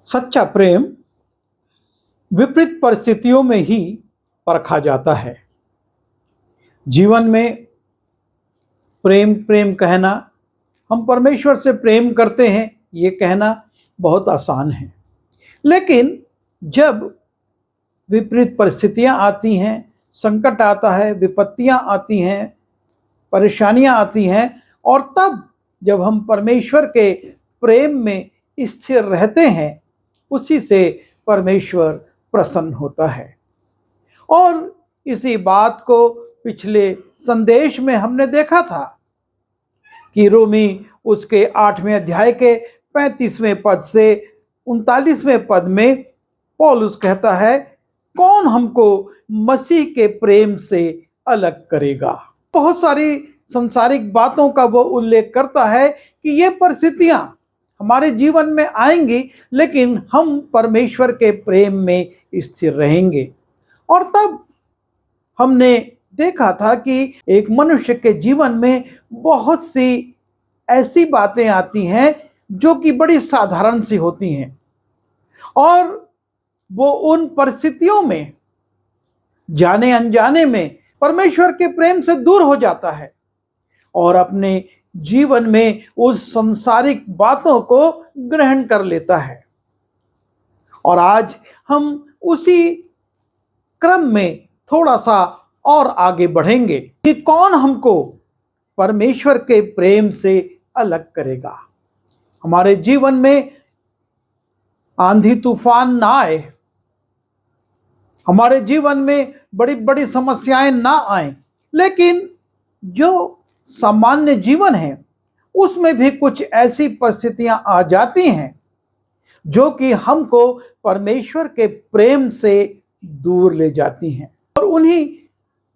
सच्चा प्रेम विपरीत परिस्थितियों में ही परखा जाता है। जीवन में प्रेम प्रेम कहना, हम परमेश्वर से प्रेम करते हैं, ये कहना बहुत आसान है। लेकिन जब विपरीत परिस्थितियां आती हैं, संकट आता है, विपत्तियां आती हैं, परेशानियां आती हैं, और तब जब हम परमेश्वर के प्रेम में स्थिर रहते हैं, उसी से परमेश्वर प्रसन्न होता है। और इसी बात को पिछले संदेश में हमने देखा था कि रोमी उसके 8वें अध्याय के 35वें पद से 39वें पद में पौलुस कहता है, कौन हमको मसीह के प्रेम से अलग करेगा। बहुत सारी संसारिक बातों का वो उल्लेख करता है कि ये परिस्थितियां हमारे जीवन में आएंगी, लेकिन हम परमेश्वर के प्रेम में स्थिर रहेंगे। और तब हमने देखा था कि एक मनुष्य के जीवन में बहुत सी ऐसी बातें आती हैं जो कि बड़ी साधारण सी होती हैं, और वो उन परिस्थितियों में जाने अनजाने में परमेश्वर के प्रेम से दूर हो जाता है और अपने जीवन में उस सांसारिक बातों को ग्रहण कर लेता है। और आज हम उसी क्रम में थोड़ा सा और आगे बढ़ेंगे कि कौन हमको परमेश्वर के प्रेम से अलग करेगा। हमारे जीवन में आंधी तूफान ना आए, हमारे जीवन में बड़ी बड़ी समस्याएं ना आए, लेकिन जो सामान्य जीवन है उसमें भी कुछ ऐसी परिस्थितियां आ जाती हैं जो कि हमको परमेश्वर के प्रेम से दूर ले जाती हैं, और उन्हीं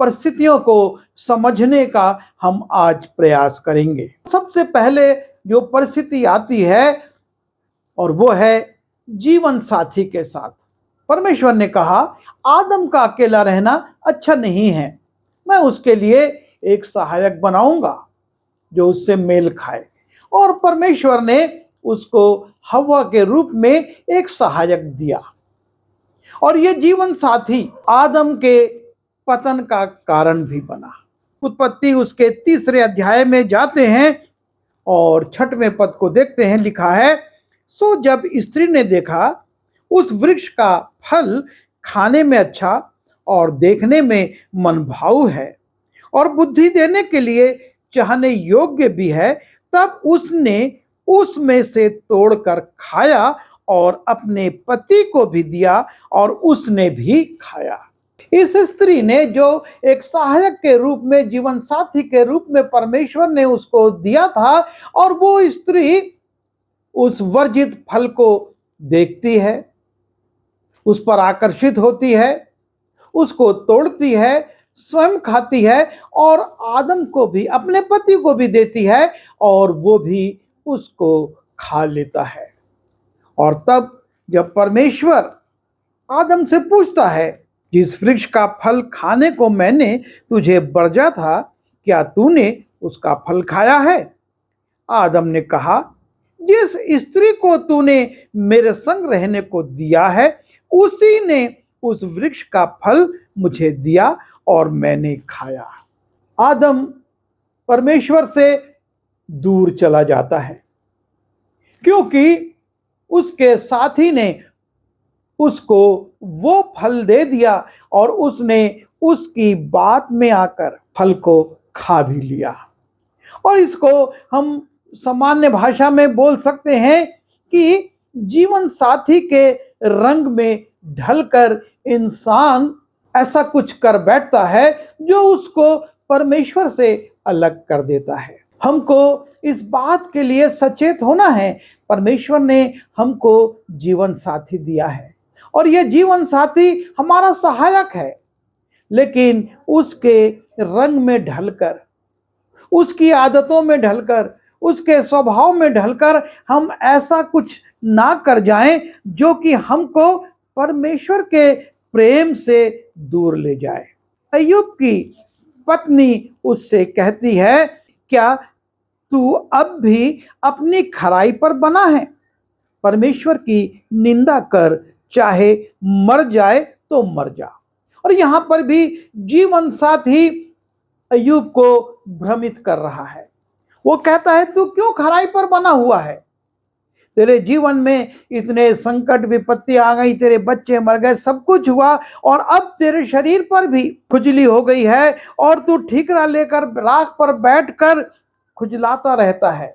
परिस्थितियों को समझने का हम आज प्रयास करेंगे। सबसे पहले जो परिस्थिति आती है और वो है जीवन साथी के साथ। परमेश्वर ने कहा, आदम का अकेला रहना अच्छा नहीं है, मैं उसके लिए एक सहायक बनाऊंगा जो उससे मेल खाए। और परमेश्वर ने उसको हव्वा के रूप में एक सहायक दिया, और ये जीवन साथी आदम के पतन का कारण भी बना। उत्पत्ति उसके 3 अध्याय में जाते हैं और 6वें पद को देखते हैं। लिखा है, सो जब स्त्री ने देखा उस वृक्ष का फल खाने में अच्छा और देखने में मनभाऊ है और बुद्धि देने के लिए चाहने योग्य भी है, तब उसने उसमें से तोड़कर खाया और अपने पति को भी दिया और उसने भी खाया। इस स्त्री ने जो एक सहायक के रूप में, जीवन साथी के रूप में परमेश्वर ने उसको दिया था, और वो स्त्री उस वर्जित फल को देखती है, उस पर आकर्षित होती है, उसको तोड़ती है, स्वयं खाती है और आदम को भी, अपने पति को भी देती है, और वो भी उसको खा लेता है। और तब जब परमेश्वर आदम से पूछता है, जिस वृक्ष का फल खाने को मैंने तुझे बरजा था, क्या तूने उसका फल खाया है? आदम ने कहा, जिस स्त्री को तूने मेरे संग रहने को दिया है, उसी ने उस वृक्ष का फल मुझे दिया और मैंने खाया। आदम परमेश्वर से दूर चला जाता है क्योंकि उसके साथी ने उसको वो फल दे दिया और उसने उसकी बात में आकर फल को खा भी लिया। और इसको हम सामान्य भाषा में बोल सकते हैं कि जीवन साथी के रंग में ढलकर इंसान ऐसा कुछ कर बैठता है जो उसको परमेश्वर से अलग कर देता है। हमको इस बात के लिए सचेत होना है, परमेश्वर ने हमको जीवन साथी दिया है और यह जीवन साथी हमारा सहायक है, लेकिन उसके रंग में ढलकर, उसकी आदतों में ढलकर, उसके स्वभाव में ढलकर हम ऐसा कुछ ना कर जाएं जो कि हमको परमेश्वर के प्रेम से दूर ले जाए। अय्यूब की पत्नी उससे कहती है, क्या तू अब भी अपनी खराई पर बना है? परमेश्वर की निंदा कर चाहे मर जाए तो मर जा। और यहां पर भी जीवन साथी अय्यूब को भ्रमित कर रहा है। वो कहता है, तू क्यों खराई पर बना हुआ है? तेरे जीवन में इतने संकट विपत्ति आ गई, तेरे बच्चे मर गए, सब कुछ हुआ, और अब तेरे शरीर पर भी खुजली हो गई है और तू ठीकरा लेकर राख पर बैठकर खुजलाता रहता है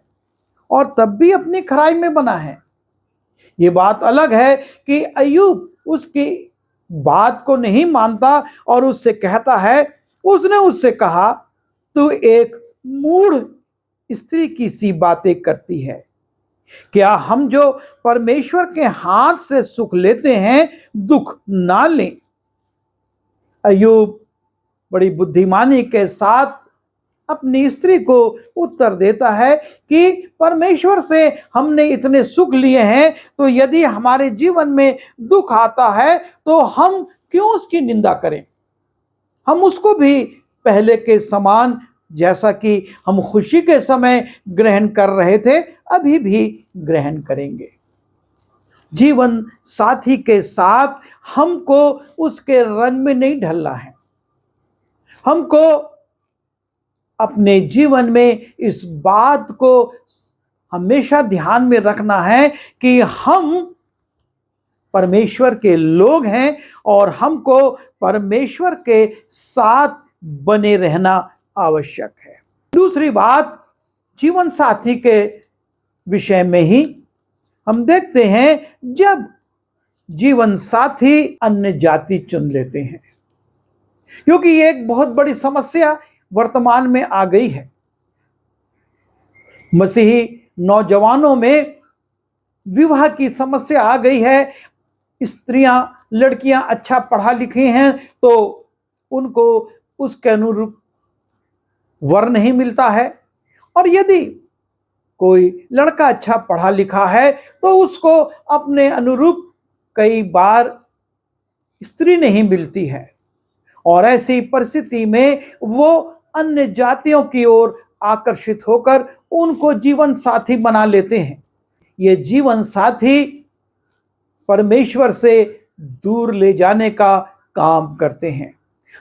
और तब भी अपनी खराई में बना है। ये बात अलग है कि अय्यूब उसकी बात को नहीं मानता और उससे कहता है, उसने उससे कहा, तू एक मूढ़ स्त्री की सी बातें करती है। क्या हम जो परमेश्वर के हाथ से सुख लेते हैं दुख ना लें? अय्यूब बड़ी बुद्धिमानी के साथ अपनी स्त्री को उत्तर देता है कि परमेश्वर से हमने इतने सुख लिए हैं, तो यदि हमारे जीवन में दुख आता है तो हम क्यों उसकी निंदा करें? हम उसको भी पहले के समान, जैसा कि हम खुशी के समय ग्रहण कर रहे थे, अभी भी ग्रहण करेंगे। जीवन साथी के साथ हमको उसके रंग में नहीं ढलना है। हमको अपने जीवन में इस बात को हमेशा ध्यान में रखना है कि हम परमेश्वर के लोग हैं और हमको परमेश्वर के साथ बने रहना आवश्यक है। दूसरी बात, जीवन साथी के विषय में ही हम देखते हैं, जब जीवन साथी अन्य जाति चुन लेते हैं, क्योंकि ये एक बहुत बड़ी समस्या वर्तमान में आ गई है। मसीही नौजवानों में विवाह की समस्या आ गई है। स्त्रियां, लड़कियां अच्छा पढ़ा लिखी हैं तो उनको उसके अनुरूप वर नहीं मिलता है, और यदि कोई लड़का अच्छा पढ़ा लिखा है तो उसको अपने अनुरूप कई बार स्त्री नहीं मिलती है, और ऐसी परिस्थिति में वो अन्य जातियों की ओर आकर्षित होकर उनको जीवन साथी बना लेते हैं। ये जीवन साथी परमेश्वर से दूर ले जाने का काम करते हैं।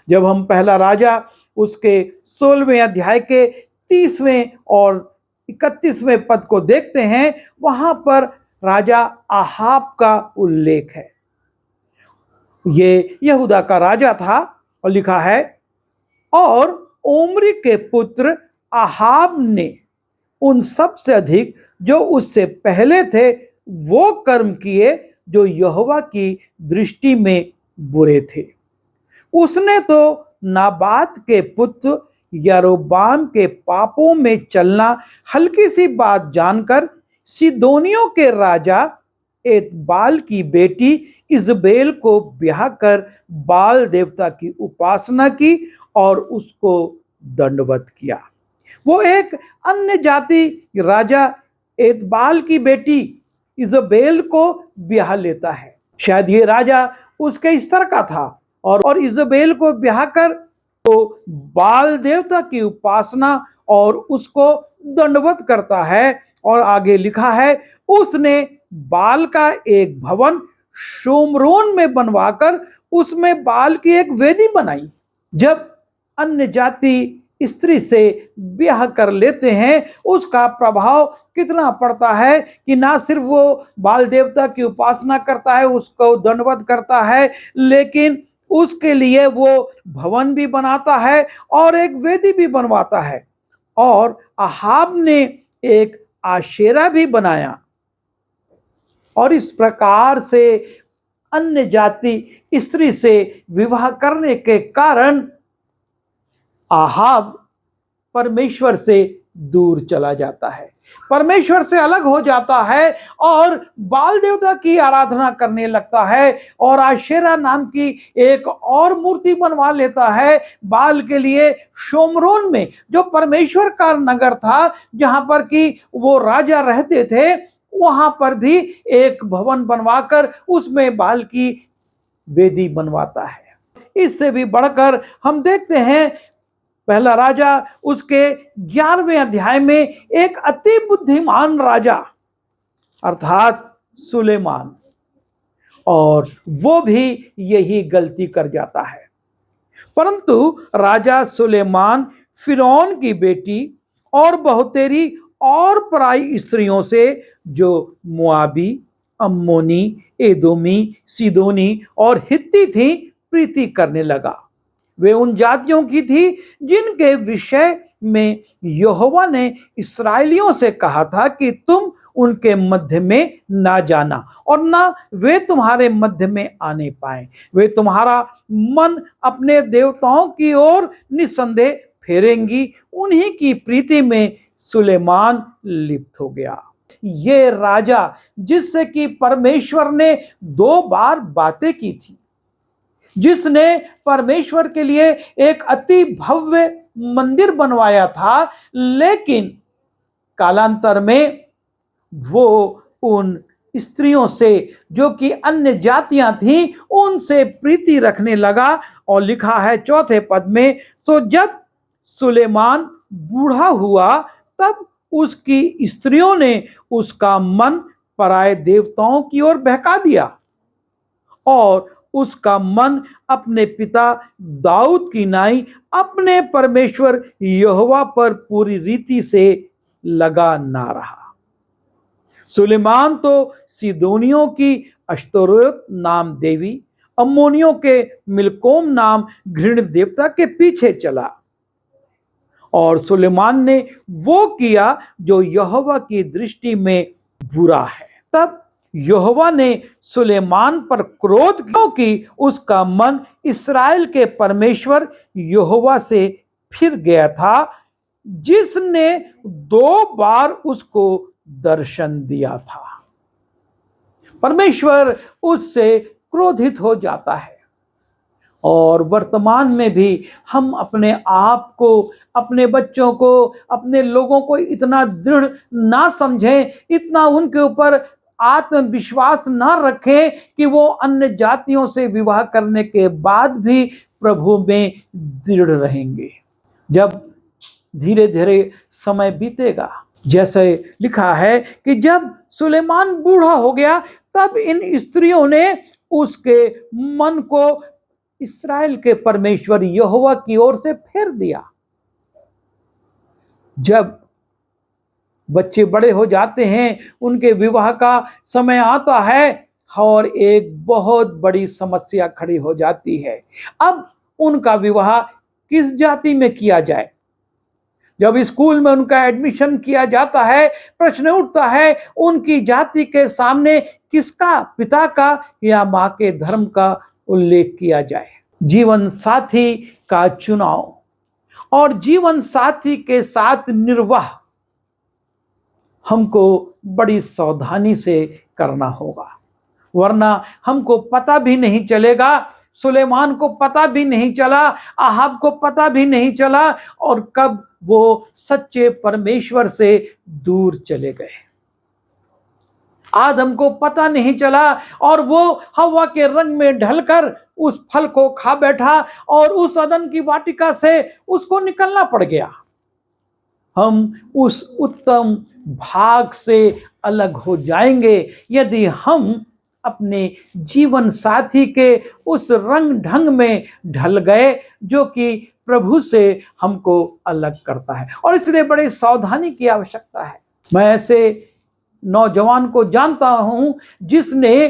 जब हम पहला राजा उसके 16वें अध्याय के 30वें और 31वें पद को देखते हैं, वहां पर राजा आहाब का उल्लेख है। ये यहूदा का राजा था, और लिखा है, और ओम्री के पुत्र आहाब ने उन सब से अधिक जो उससे पहले थे वो कर्म किए जो यहोवा की दृष्टि में बुरे थे। उसने तो नाबात के पुत्र यारोबाम के पापों में चलना हल्की सी बात जानकर सिदोनियों के राजा एतबाल की बेटी इजबेल को ब्याह कर बाल देवता की उपासना की और उसको दंडवत किया। वो एक अन्य जाति राजा एतबाल की बेटी इजबेल को ब्याह लेता है। शायद ये राजा उसके स्तर का था, और इजबेल को ब्याह कर तो बाल देवता की उपासना और उसको दंडवत करता है। और आगे लिखा है, उसने बाल का एक भवन शोमरोन में बनवाकर उसमें बाल की एक वेदी बनाई। जब अन्य जाति स्त्री से ब्याह कर लेते हैं, उसका प्रभाव कितना पड़ता है कि ना सिर्फ वो बाल देवता की उपासना करता है, उसको दंडवत करता है, लेकिन उसके लिए वो भवन भी बनाता है और एक वेदी भी बनवाता है। और आहाब ने एक आशेरा भी बनाया, और इस प्रकार से अन्य जाति स्त्री से विवाह करने के कारण आहाब परमेश्वर से दूर चला जाता है, परमेश्वर से अलग हो जाता है और बाल देवता की आराधना करने लगता है, और आशेरा नाम की एक और मूर्ति बनवा लेता है बाल के लिए शोमरोन में, जो परमेश्वर का नगर था, जहां पर कि वो राजा रहते थे। वहां पर भी एक भवन बनवाकर उसमें बाल की वेदी बनवाता है। इससे भी बढ़कर हम देखते हैं, पहला राजा उसके 11वें अध्याय में एक अति बुद्धिमान राजा, अर्थात सुलेमान, और वो भी यही गलती कर जाता है। परंतु राजा सुलेमान फिरौन की बेटी और बहुतेरी और पराई स्त्रियों से, जो मुआबी, अम्मोनी, एदोमी, सीदोनी और हित्ती थी, प्रीति करने लगा। वे उन जातियों की थी जिनके विषय में यहोवा ने इस्राएलियों से कहा था कि तुम उनके मध्य में ना जाना और ना वे तुम्हारे मध्य में आने पाए। वे तुम्हारा मन अपने देवताओं की ओर निसंदेह फेरेंगी। उन्हीं की प्रीति में सुलेमान लिप्त हो गया। ये राजा जिससे कि परमेश्वर ने 2 बार बातें की थी, जिसने परमेश्वर के लिए एक अति भव्य मंदिर बनवाया था, लेकिन कालांतर में वो उन स्त्रियों से जो कि अन्य जातियां थीं, उनसे प्रीति रखने लगा। और लिखा है 4 पद में, तो जब सुलेमान बूढ़ा हुआ तब उसकी स्त्रियों ने उसका मन पराए देवताओं की ओर बहका दिया और उसका मन अपने पिता दाऊद की नाई अपने परमेश्वर यहोवा पर पूरी रीति से लगा ना रहा। सुलेमान तो सीदोनियों की अश्तोरेत नाम देवी, अम्मोनियों के मिल्कोम नाम घृणित देवता के पीछे चला, और सुलेमान ने वो किया जो यहोवा की दृष्टि में बुरा है। तब यहोवा ने सुलेमान पर क्रोध क्योंकि उसका मन इस्राएल के परमेश्वर यहोवा से फिर गया था, जिसने 2 बार उसको दर्शन दिया था। परमेश्वर उससे क्रोधित हो जाता है। और वर्तमान में भी हम अपने आप को, अपने बच्चों को, अपने लोगों को इतना दृढ़ ना समझें, इतना उनके ऊपर आत्मविश्वास ना रखें कि वो अन्य जातियों से विवाह करने के बाद भी प्रभु में दृढ़ रहेंगे। जब धीरे धीरे समय बीतेगा, जैसे लिखा है कि जब सुलेमान बूढ़ा हो गया तब इन स्त्रियों ने उसके मन को इस्राएल के परमेश्वर यहोवा की ओर से फेर दिया। जब बच्चे बड़े हो जाते हैं, उनके विवाह का समय आता है और एक बहुत बड़ी समस्या खड़ी हो जाती है। अब उनका विवाह किस जाति में किया जाए? जब स्कूल में उनका एडमिशन किया जाता है, प्रश्न उठता है उनकी जाति के सामने किसका, पिता का या मां के धर्म का उल्लेख किया जाए। जीवन साथी का चुनाव और जीवन साथी के साथ निर्वाह हमको बड़ी सावधानी से करना होगा, वरना हमको पता भी नहीं चलेगा। सुलेमान को पता भी नहीं चला, आहाब को पता भी नहीं चला, और कब वो सच्चे परमेश्वर से दूर चले गए। आदम को पता नहीं चला और वो हवा के रंग में ढलकर उस फल को खा बैठा और उस अदन की वाटिका से उसको निकलना पड़ गया। हम उस उत्तम भाग से अलग हो जाएंगे यदि हम अपने जीवन साथी के उस रंग ढंग में ढल गए जो कि प्रभु से हमको अलग करता है, और इसलिए बड़ी सावधानी की आवश्यकता है। मैं ऐसे नौजवान को जानता हूं जिसने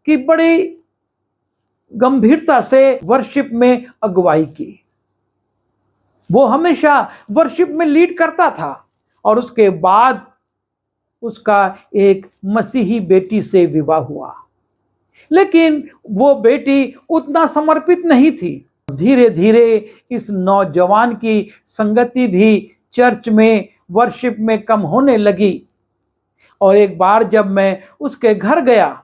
कि बड़ी गंभीरता से वर्शिप में अगुवाई की। वो हमेशा वर्शिप में लीड करता था और उसके बाद उसका एक मसीही बेटी से विवाह हुआ, लेकिन वो बेटी उतना समर्पित नहीं थी। धीरे धीरे इस नौजवान की संगति भी चर्च में, वर्शिप में कम होने लगी। और एक बार जब मैं उसके घर गया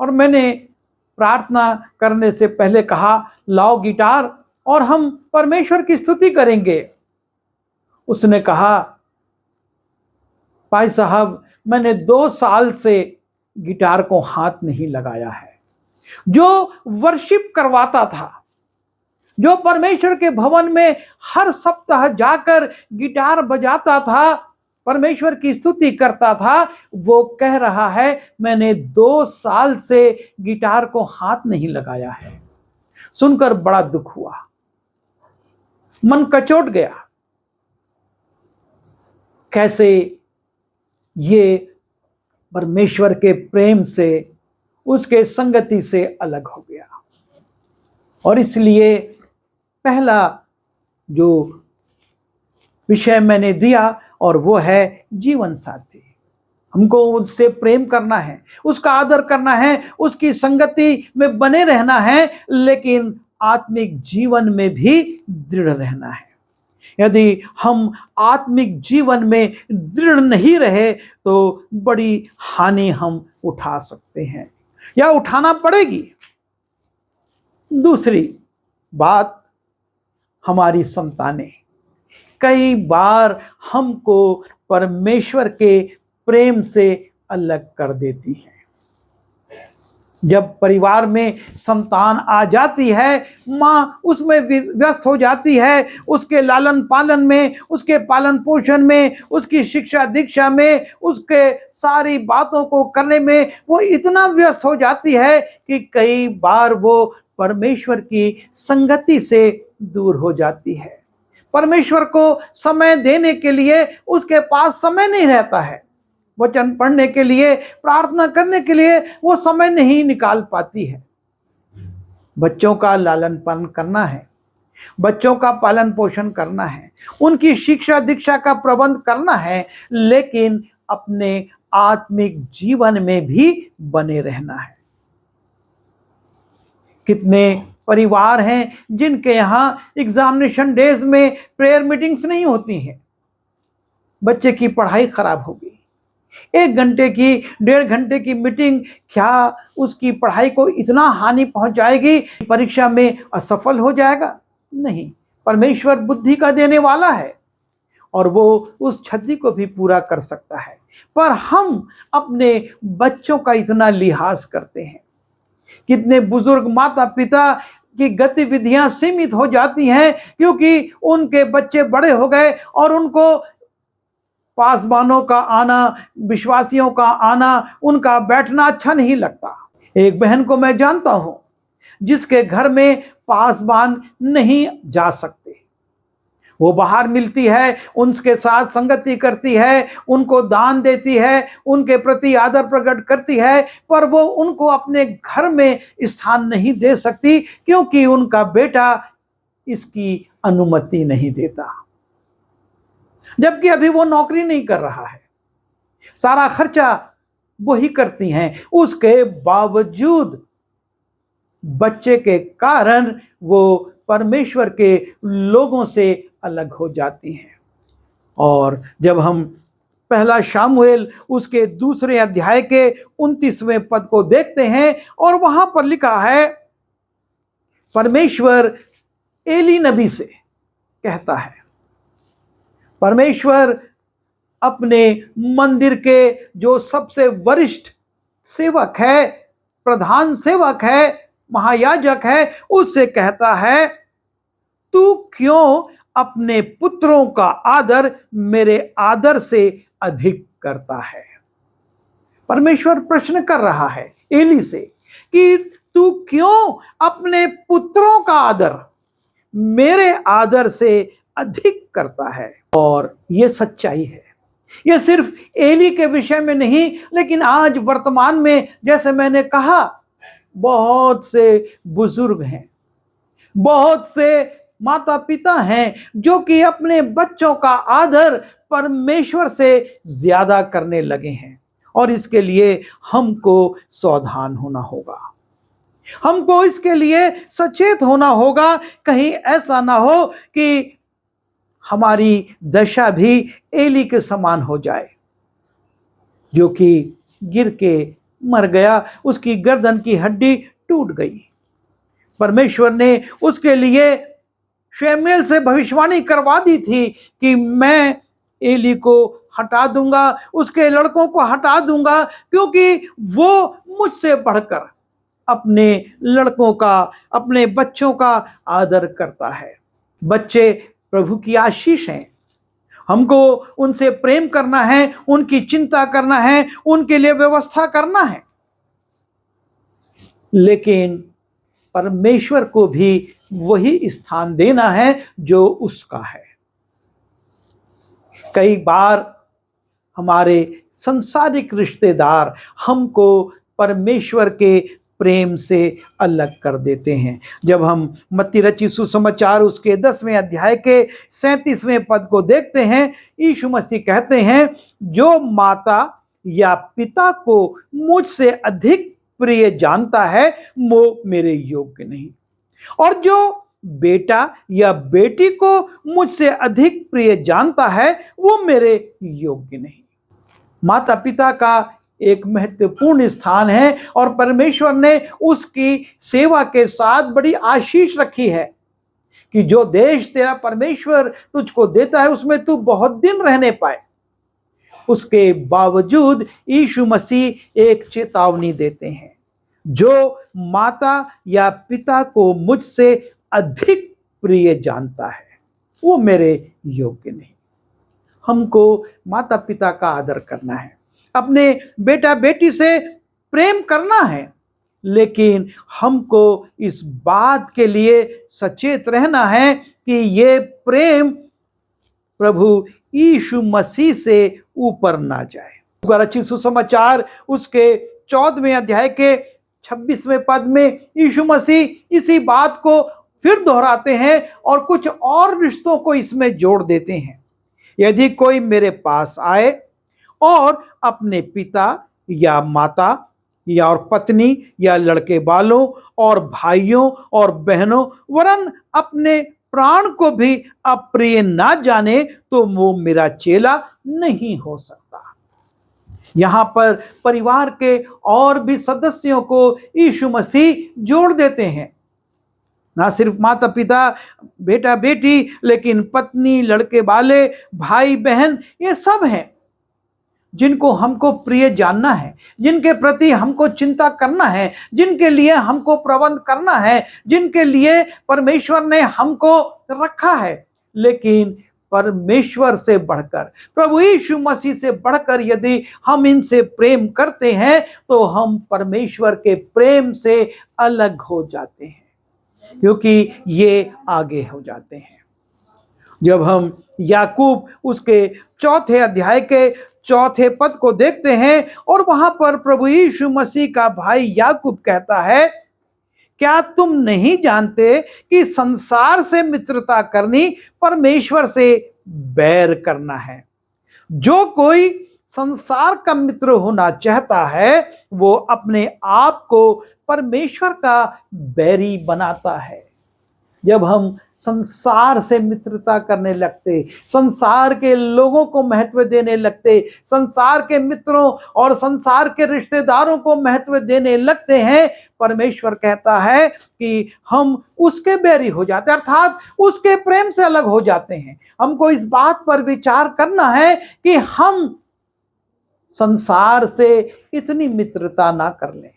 और मैंने प्रार्थना करने से पहले कहा, लाओ गिटार और हम परमेश्वर की स्तुति करेंगे। उसने कहा, भाई साहब, मैंने 2 साल से गिटार को हाथ नहीं लगाया है। जो वर्शिप करवाता था, जो परमेश्वर के भवन में हर सप्ताह जाकर गिटार बजाता था, परमेश्वर की स्तुति करता था, वो कह रहा है मैंने 2 साल से गिटार को हाथ नहीं लगाया है। सुनकर बड़ा दुख हुआ, मन कचोट गया। कैसे ये परमेश्वर के प्रेम से, उसके संगति से अलग हो गया। और इसलिए पहला जो विषय मैंने दिया और वो है जीवन साथी। हमको उससे प्रेम करना है, उसका आदर करना है, उसकी संगति में बने रहना है, लेकिन आत्मिक जीवन में भी दृढ़ रहना है। यदि हम आत्मिक जीवन में दृढ़ नहीं रहे तो बड़ी हानि हम उठा सकते हैं या उठाना पड़ेगी। दूसरी बात, हमारी संतानें कई बार हमको परमेश्वर के प्रेम से अलग कर देती हैं। जब परिवार में संतान आ जाती है, माँ उसमें व्यस्त हो जाती है, उसके लालन पालन में, उसके पालन पोषण में, उसकी शिक्षा दीक्षा में, उसके सारी बातों को करने में वो इतना व्यस्त हो जाती है कि कई बार वो परमेश्वर की संगति से दूर हो जाती है। परमेश्वर को समय देने के लिए उसके पास समय नहीं रहता है। वचन पढ़ने के लिए, प्रार्थना करने के लिए वो समय नहीं निकाल पाती है। बच्चों का लालन पालन करना है, बच्चों का पालन पोषण करना है, उनकी शिक्षा दीक्षा का प्रबंध करना है, लेकिन अपने आत्मिक जीवन में भी बने रहना है। कितने परिवार हैं जिनके यहाँ एग्जामिनेशन डेज में प्रेयर मीटिंग्स नहीं होती हैं। बच्चे की पढ़ाई खराब होगी, 1 घंटे की 1.5 घंटे की मीटिंग क्या उसकी पढ़ाई को इतना हानि पहुंचाएगी, परीक्षा में असफल हो जाएगा? नहीं, परमेश्वर बुद्धि का देने वाला है और वो उस क्षति को भी पूरा कर सकता है। पर हम अपने बच्चों का इतना लिहाज करते हैं। कितने बुजुर्ग माता पिता की गतिविधियां सीमित हो जाती हैं क्योंकि उनके बच्चे बड़े हो गए और उनको पासबानों का आना, विश्वासियों का आना, उनका बैठना अच्छा नहीं लगता। एक बहन को मैं जानता हूं जिसके घर में पासबान नहीं जा सकते। वो बाहर मिलती है, उनके साथ संगति करती है, उनको दान देती है, उनके प्रति आदर प्रकट करती है, पर वो उनको अपने घर में स्थान नहीं दे सकती क्योंकि उनका बेटा इसकी अनुमति नहीं देता। जबकि अभी वो नौकरी नहीं कर रहा है, सारा खर्चा वही करती हैं। उसके बावजूद बच्चे के कारण वो परमेश्वर के लोगों से अलग हो जाती हैं। और जब हम पहला शामुएल उसके 2 अध्याय के 29वें पद को देखते हैं और वहां पर लिखा है, परमेश्वर एली नबी से कहता है, परमेश्वर अपने मंदिर के जो सबसे वरिष्ठ सेवक है, प्रधान सेवक है, महायाजक है, उससे कहता है, तू क्यों अपने पुत्रों का आदर मेरे आदर से अधिक करता है? परमेश्वर प्रश्न कर रहा है एली से कि तू क्यों अपने पुत्रों का आदर मेरे आदर से अधिक करता है। और यह सच्चाई है। यह सिर्फ एली के विषय में नहीं, लेकिन आज वर्तमान में, जैसे मैंने कहा, बहुत से बुजुर्ग हैं, बहुत से माता पिता हैं जो कि अपने बच्चों का आदर परमेश्वर से ज्यादा करने लगे हैं। और इसके लिए हमको सावधान होना होगा, हमको इसके लिए सचेत होना होगा। कहीं ऐसा ना हो कि हमारी दशा भी एली के समान हो जाए, जो कि गिर के मर गया, उसकी गर्दन की हड्डी टूट गई। परमेश्वर ने उसके लिए शमूएल से भविष्यवाणी करवा दी थी कि मैं एली को हटा दूंगा, उसके लड़कों को हटा दूंगा, क्योंकि वो मुझसे बढ़कर अपने लड़कों का, अपने बच्चों का आदर करता है। बच्चे प्रभु की आशीष हैं हमको उनसे प्रेम करना है, उनकी चिंता करना है, उनके लिए व्यवस्था करना है। लेकिन परमेश्वर को भी वही स्थान देना है जो उसका है। कई बार हमारे सांसारिक रिश्तेदार हमको परमेश्वर के प्रेम से अलग कर देते हैं। जब हम मत्ती रचित सुसमाचार उसके 10वें अध्याय के 37वें पद को देखते हैं, यीशु मसीह कहते हैं, जो माता या पिता को मुझसे अधिक प्रिय जानता है वो मेरे योग्य नहीं, और जो बेटा या बेटी को मुझसे अधिक प्रिय जानता है वो मेरे योग्य नहीं। माता पिता का एक महत्वपूर्ण स्थान है और परमेश्वर ने उसकी सेवा के साथ बड़ी आशीष रखी है कि जो देश तेरा परमेश्वर तुझको देता है उसमें तू बहुत दिन रहने पाए। उसके बावजूद यीशु मसीह एक चेतावनी देते हैं, जो माता या पिता को मुझसे अधिक प्रिय जानता है वो मेरे योग्य नहीं। हमको माता पिता का आदर करना है, अपने बेटा बेटी से प्रेम करना है, लेकिन हमको इस बात के लिए सचेत रहना है कि ये प्रेम प्रभु यीशु मसीह से ऊपर ना जाए। रचित सुसमाचार उसके 14वें अध्याय के 26वें पद में यीशु मसीह इसी बात को फिर दोहराते हैं और कुछ और रिश्तों को इसमें जोड़ देते हैं। यदि कोई मेरे पास आए और अपने पिता या माता या और पत्नी या लड़के बालों और भाइयों और बहनों वरन अपने प्राण को भी अप्रिय ना जाने तो वो मेरा चेला नहीं हो सकता। यहां पर परिवार के और भी सदस्यों को यीशु मसीह जोड़ देते हैं, ना सिर्फ माता पिता बेटा बेटी, लेकिन पत्नी लड़के बाले भाई बहन ये सब हैं जिनको हमको प्रिय जानना है, जिनके प्रति हमको चिंता करना है, जिनके लिए हमको प्रबंध करना है, जिनके लिए परमेश्वर ने हमको रखा है। लेकिन परमेश्वर से बढ़कर, प्रभु यीशु मसीह से बढ़कर यदि हम इनसे प्रेम करते हैं तो हम परमेश्वर के प्रेम से अलग हो जाते हैं, क्योंकि ये आगे हो जाते हैं। जब हम याकूब उसके 4 अध्याय के 4 पद को देखते हैं और वहां पर प्रभु यीशु मसीह का भाई याकूब कहता है, क्या तुम नहीं जानते कि संसार से मित्रता करनी परमेश्वर से बैर करना है? जो कोई संसार का मित्र होना चाहता है वो अपने आप को परमेश्वर का बैरी बनाता है। जब हम संसार से मित्रता करने लगते, संसार के लोगों को महत्व देने लगते, संसार के मित्रों और संसार के रिश्तेदारों को महत्व देने लगते हैं, परमेश्वर कहता है कि हम उसके बैरी हो जाते हैं, अर्थात उसके प्रेम से अलग हो जाते हैं। हमको इस बात पर विचार करना है कि हम संसार से इतनी मित्रता ना कर लें,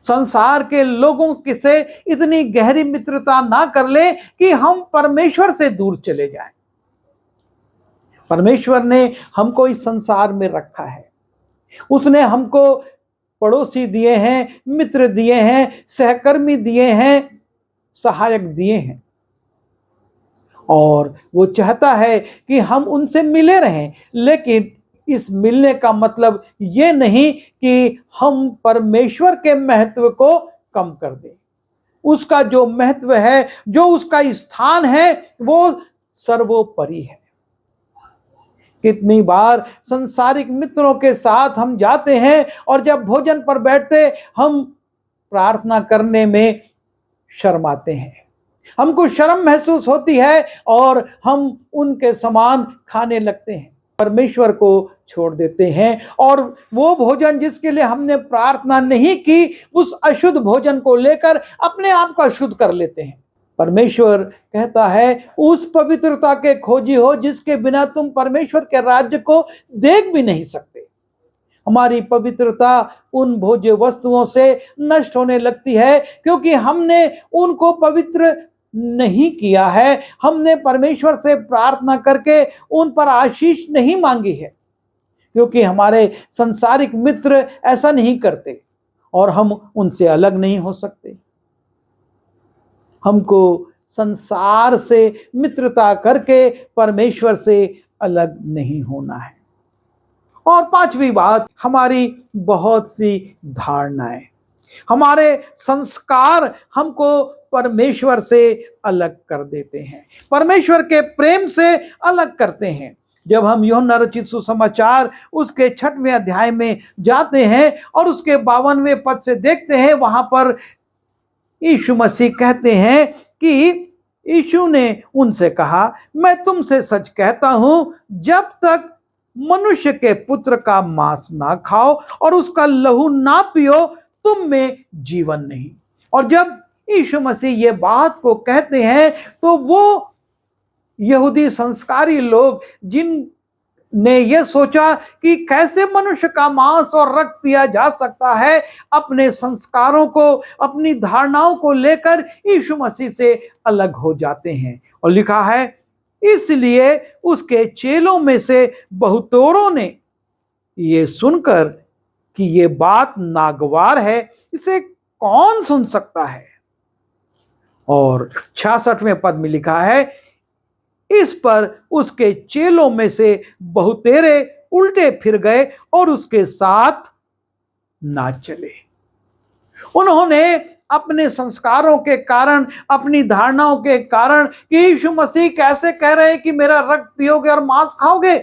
संसार के लोगों से इतनी गहरी मित्रता ना कर ले कि हम परमेश्वर से दूर चले जाएं। परमेश्वर ने हमको इस संसार में रखा है, उसने हमको पड़ोसी दिए हैं, मित्र दिए हैं, सहकर्मी दिए हैं, सहायक दिए हैं, और वो चाहता है कि हम उनसे मिले रहें। लेकिन इस मिलने का मतलब ये नहीं कि हम परमेश्वर के महत्व को कम कर दें। उसका जो महत्व है, जो उसका स्थान है, वो सर्वोपरि है। कितनी बार संसारिक मित्रों के साथ हम जाते हैं और जब भोजन पर बैठते हम प्रार्थना करने में शर्माते हैं, हमको शर्म महसूस होती है और हम उनके समान खाने लगते हैं, परमेश्वर को छोड़ देते हैं, और वो भोजन जिसके लिए हमने प्रार्थना नहीं की, उस अशुद्ध भोजन को लेकर अपने आप को अशुद्ध कर लेते हैं। परमेश्वर कहता है, उस पवित्रता के खोजी हो जिसके बिना तुम परमेश्वर के राज्य को देख भी नहीं सकते। हमारी पवित्रता उन भोज्य वस्तुओं से नष्ट होने लगती है क्योंकि हमने उनको पवित्र नहीं किया है, हमने परमेश्वर से प्रार्थना करके उन पर आशीष नहीं मांगी है, क्योंकि हमारे सांसारिक मित्र ऐसा नहीं करते और हम उनसे अलग नहीं हो सकते। हमको संसार से मित्रता करके परमेश्वर से अलग नहीं होना है। और पांचवी बात, हमारी बहुत सी धारणाएं, हमारे संस्कार हमको परमेश्वर से अलग कर देते हैं, परमेश्वर के प्रेम से अलग करते हैं। जब हम यूहन्ना रचित सुसमाचार उसके 6वें अध्याय में जाते हैं और उसके 52वें पद से देखते हैं, वहां पर यीशु मसीह कहते हैं कि यीशु ने उनसे कहा, मैं तुमसे सच कहता हूं, जब तक मनुष्य के पुत्र का मांस ना खाओ और उसका लहू ना पियो, तुम में जीवन नहीं। और जब यीशु मसीह ये बात को कहते हैं तो वो यहूदी संस्कारी लोग जिनने ये सोचा कि कैसे मनुष्य का मांस और रक्त पिया जा सकता है, अपने संस्कारों को, अपनी धारणाओं को लेकर यीशु मसीह से अलग हो जाते हैं। और लिखा है, इसलिए उसके चेलों में से बहुतोरों ने ये सुनकर कि ये बात नागवार है, इसे कौन सुन सकता है। और 66वें पद में लिखा है, इस पर उसके चेलों में से बहुतेरे उल्टे फिर गए और उसके साथ ना चले। उन्होंने अपने संस्कारों के कारण, अपनी धारणाओं के कारण कि यीशु मसीह कैसे कह रहे हैं कि मेरा रक्त पियोगे और मांस खाओगे,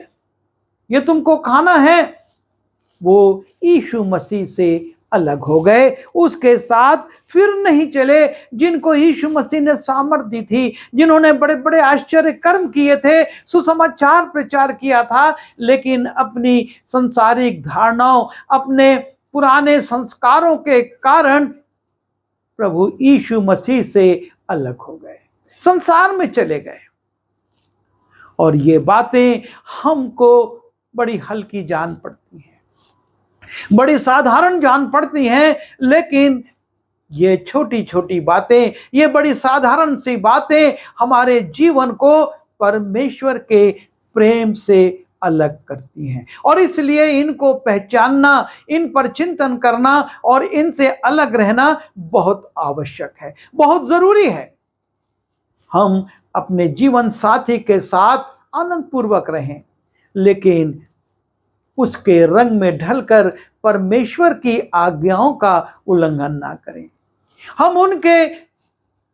ये तुमको खाना है, वो यीशु मसीह से अलग हो गए, उसके साथ फिर नहीं चले। जिनको यीशु मसीह ने सामर्थ दी थी, जिन्होंने बड़े बड़े आश्चर्य कर्म किए थे, सुसमाचार प्रचार किया था, लेकिन अपनी संसारिक धारणाओं, अपने पुराने संस्कारों के कारण प्रभु यीशु मसीह से अलग हो गए, संसार में चले गए। और ये बातें हमको बड़ी हल्की जान पड़ती हैं, बड़ी साधारण जान पड़ती हैं, लेकिन ये छोटी छोटी बातें, ये बड़ी साधारण सी बातें हमारे जीवन को परमेश्वर के प्रेम से अलग करती हैं। और इसलिए इनको पहचानना, इन पर चिंतन करना और इनसे अलग रहना बहुत आवश्यक है, बहुत जरूरी है। हम अपने जीवन साथी के साथ आनंद पूर्वक रहें, लेकिन उसके रंग में ढलकर परमेश्वर की आज्ञाओं का उल्लंघन ना करें। हम उनके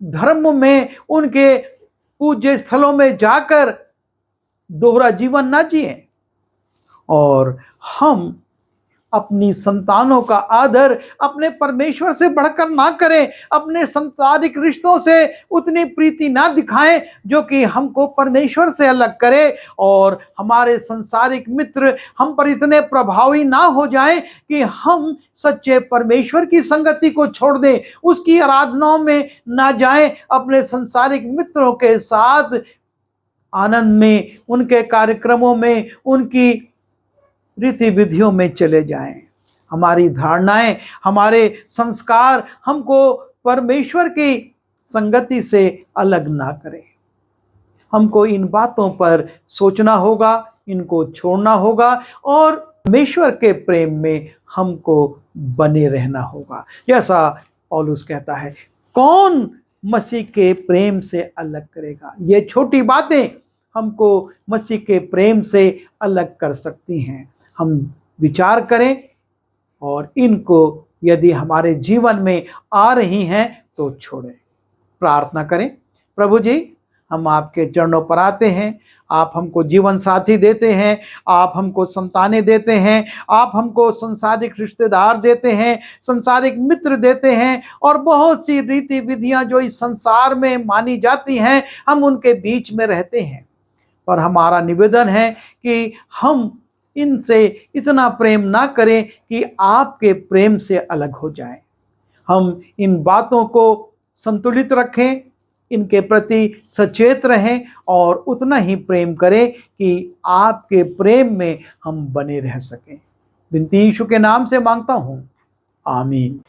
धर्म में, उनके पूज्य स्थलों में जाकर दोहरा जीवन ना जिए, और हम अपनी संतानों का आदर अपने परमेश्वर से बढ़कर ना करें, अपने संसारिक रिश्तों से उतनी प्रीति ना दिखाएं जो कि हमको परमेश्वर से अलग करे, और हमारे संसारिक मित्र हम पर इतने प्रभावी ना हो जाएं कि हम सच्चे परमेश्वर की संगति को छोड़ दें, उसकी आराधनाओं में ना जाएं, अपने संसारिक मित्रों के साथ आनंद में, उनके कार्यक्रमों में, उनकी रीति विधियों में चले जाएं। हमारी धारणाएं, हमारे संस्कार हमको परमेश्वर की संगति से अलग ना करें। हमको इन बातों पर सोचना होगा, इनको छोड़ना होगा और परमेश्वर के प्रेम में हमको बने रहना होगा। जैसा पौलुस कहता है, कौन मसीह के प्रेम से अलग करेगा। ये छोटी बातें हमको मसीह के प्रेम से अलग कर सकती हैं। हम विचार करें और इनको यदि हमारे जीवन में आ रही हैं तो छोड़ें। प्रार्थना करें। प्रभु जी, हम आपके चरणों पर आते हैं, आप हमको जीवन साथी देते हैं, आप हमको संतानें देते हैं, आप हमको संसारिक रिश्तेदार देते हैं, संसारिक मित्र देते हैं, और बहुत सी रीति विधियां जो इस संसार में मानी जाती हैं, हम उनके बीच में रहते हैं। पर हमारा निवेदन है कि हम इनसे इतना प्रेम ना करें कि आपके प्रेम से अलग हो जाएं। हम इन बातों को संतुलित रखें, इनके प्रति सचेत रहें और उतना ही प्रेम करें कि आपके प्रेम में हम बने रह सकें। विनती यीशु के नाम से मांगता हूँ, आमीन।